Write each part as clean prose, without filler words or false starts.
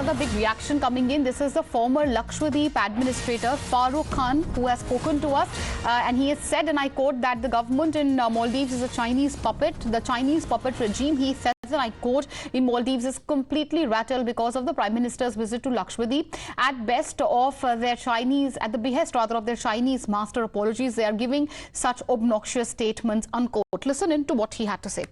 another big reaction coming in. This is the former Lakshadweep administrator, Farooq Khan, who has spoken to us. And he has said, and I quote, that the government in Maldives is a Chinese puppet. The Chinese puppet regime, he says, and I quote, in Maldives is completely rattled because of the Prime Minister's visit to Lakshadweep. At best of their Chinese, at the behest rather of their Chinese master apologies, they are giving such obnoxious statements, unquote. Listen in to what he had to say.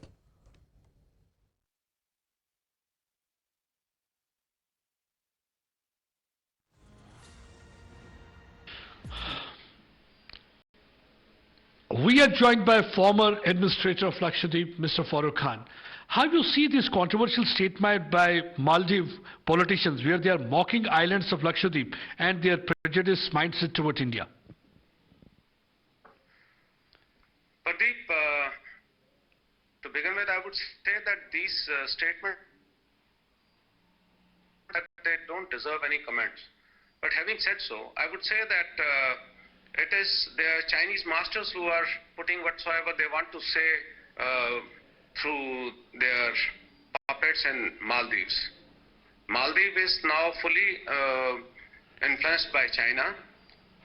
We are joined by former administrator of Lakshadweep, Mr. Farooq Khan. How do you see this controversial statement by Maldives politicians where they are mocking islands of Lakshadweep and their prejudiced mindset toward India? Pradeep, to begin with, I would say that these statements that they don't deserve any comments. But having said so, I would say that it is their Chinese masters who are putting whatsoever they want to say through their puppets in Maldives. Maldives is now fully influenced by China,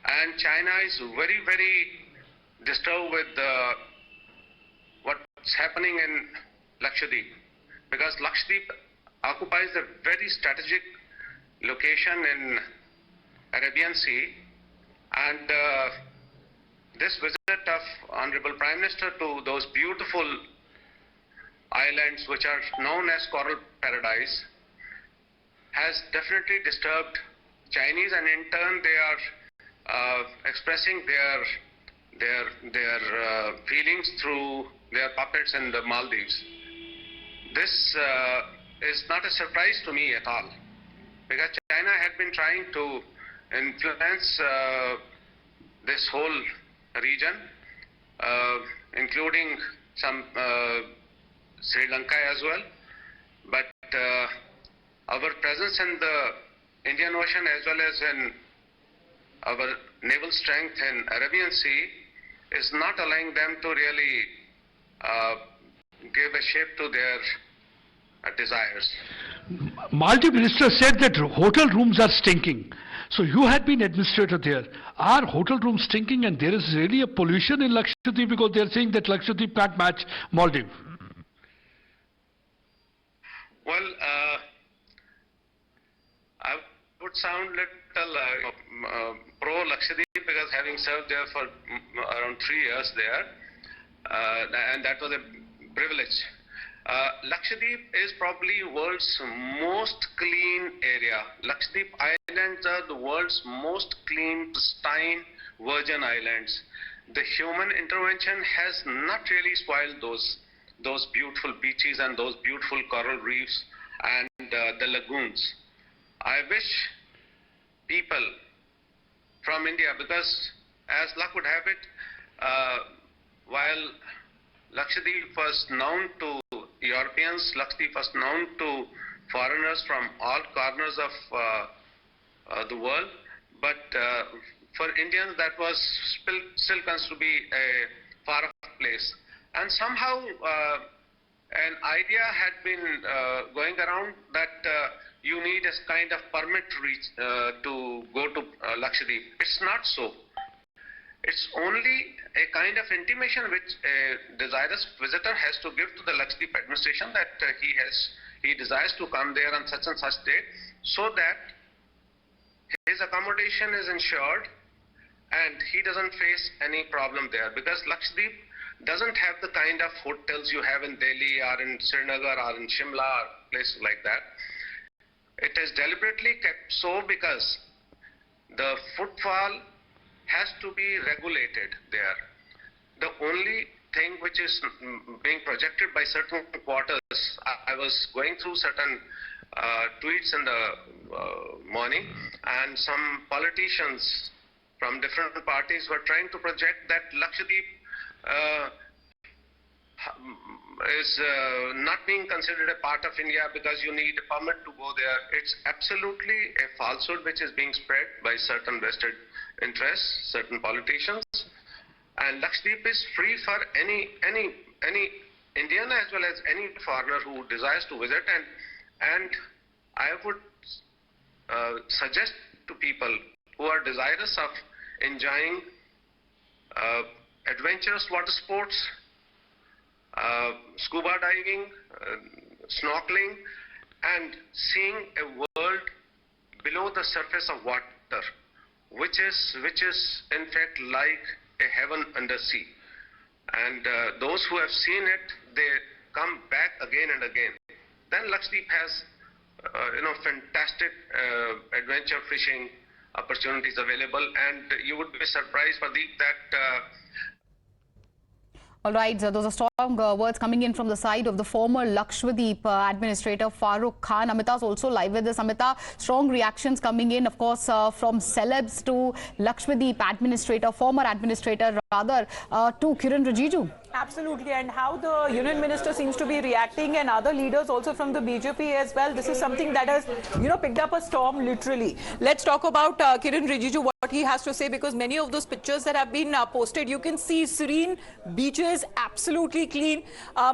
and China is very, very disturbed with what's happening in Lakshadweep, because Lakshadweep occupies a very strategic location in Arabian Sea. And this visit of Honorable Prime Minister to those beautiful islands which are known as Coral Paradise has definitely disturbed Chinese, and in turn they are expressing their feelings through their puppets in the Maldives. This is not a surprise to me at all, because China had been trying to influence this whole region, including some Sri Lanka as well. But our presence in the Indian Ocean as well as in our naval strength in Arabian Sea is not allowing them to really give a shape to their desires. Maldives minister said that hotel rooms are stinking. So you had been administrator there. Are hotel rooms stinking, and there is really a pollution in Lakshadweep, because they are saying that Lakshadweep can't match Maldives? Well, I would sound little pro Lakshadweep, because having served there for around 3 years there, and that was a privilege. Lakshadweep is probably world's most clean area. Lakshadweep Islands are the world's most clean, pristine, virgin islands. The human intervention has not really spoiled those beautiful beaches and those beautiful coral reefs and the lagoons. I wish people from India, because as luck would have it, while Lakshadweep was known to Europeans, Lakshadweep was known to foreigners from all corners of the world, but for Indians that was still considered to be a far-off place. And somehow an idea had been going around that you need a kind of permit to go to Lakshadweep. It's not so. It's only a kind of intimation which a desirous visitor has to give to the Lakshadweep administration that he desires to come there on such and such date, so that his accommodation is ensured and he doesn't face any problem there, because Lakshadweep doesn't have the kind of hotels you have in Delhi or in Srinagar or in Shimla or places like that. It is deliberately kept so because the footfall has to be regulated there. The only thing which is being projected by certain quarters, I was going through certain tweets in the morning, and some politicians from different parties were trying to project that Lakshadweep is not being considered a part of India because you need a permit to go there. It's absolutely a falsehood which is being spread by certain vested interests, certain politicians. And Lakshadweep is free for any Indian as well as any foreigner who desires to visit. And I would suggest to people who are desirous of enjoying adventurous water sports, scuba diving, snorkeling, and seeing a world below the surface of water, which is in fact like a heaven under sea. And those who have seen it, they come back again and again. Then Lakshadweep has fantastic adventure fishing opportunities available, and you would be surprised, Pradeep, that all right, those are strong words coming in from the side of the former Lakshadweep administrator Farooq Khan. Amita's also live with this. Amita, strong reactions coming in, of course, from celebs to Lakshadweep administrator, former administrator rather, to Kiran Rijiju. Absolutely, and how the union minister seems to be reacting, and other leaders also from the BJP as well. This is something that has, picked up a storm literally. Let's talk about Kiran Rijiju, what he has to say, because many of those pictures that have been posted, you can see serene beaches, absolutely clean.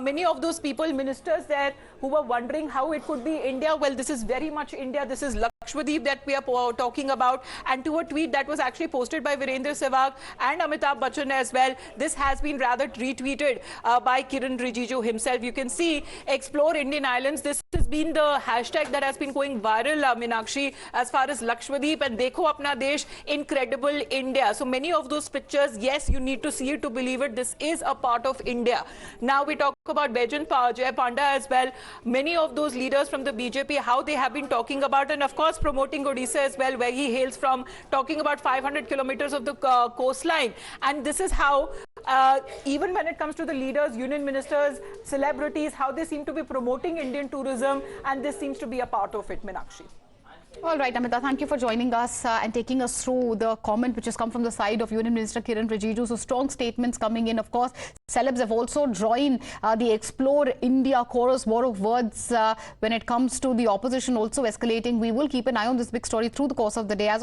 Many of those people, ministers there, who were wondering how it could be India. Well, this is very much India. This is Lakshadweep that we are talking about. And to a tweet that was actually posted by Virendra Sehwag and Amitabh Bachchan as well, this has been rather retweeted by Kiran Rijiju himself. You can see Explore Indian Islands. This has been the hashtag that has been going viral, Meenakshi, as far as Lakshadweep and Dekho Apna Desh, incredible India. So many of those pictures, yes, you need to see it to believe it. This is a part of India. Now we talk about Baijan Jai Panda as well. Many of those leaders from the BJP, how they have been talking about, and of course promoting Odisha as well, where he hails from, talking about 500 kilometers of the coastline. And this is how, even when it comes to the leaders, union ministers, celebrities, how they seem to be promoting Indian tourism, and this seems to be a part of it, Meenakshi. All right, Amita, thank you for joining us and taking us through the comment which has come from the side of Union Minister Kiran Rijiju. So strong statements coming in. Of course, celebs have also joined the Explore India chorus, war of words when it comes to the opposition also escalating. We will keep an eye on this big story through the course of the day. As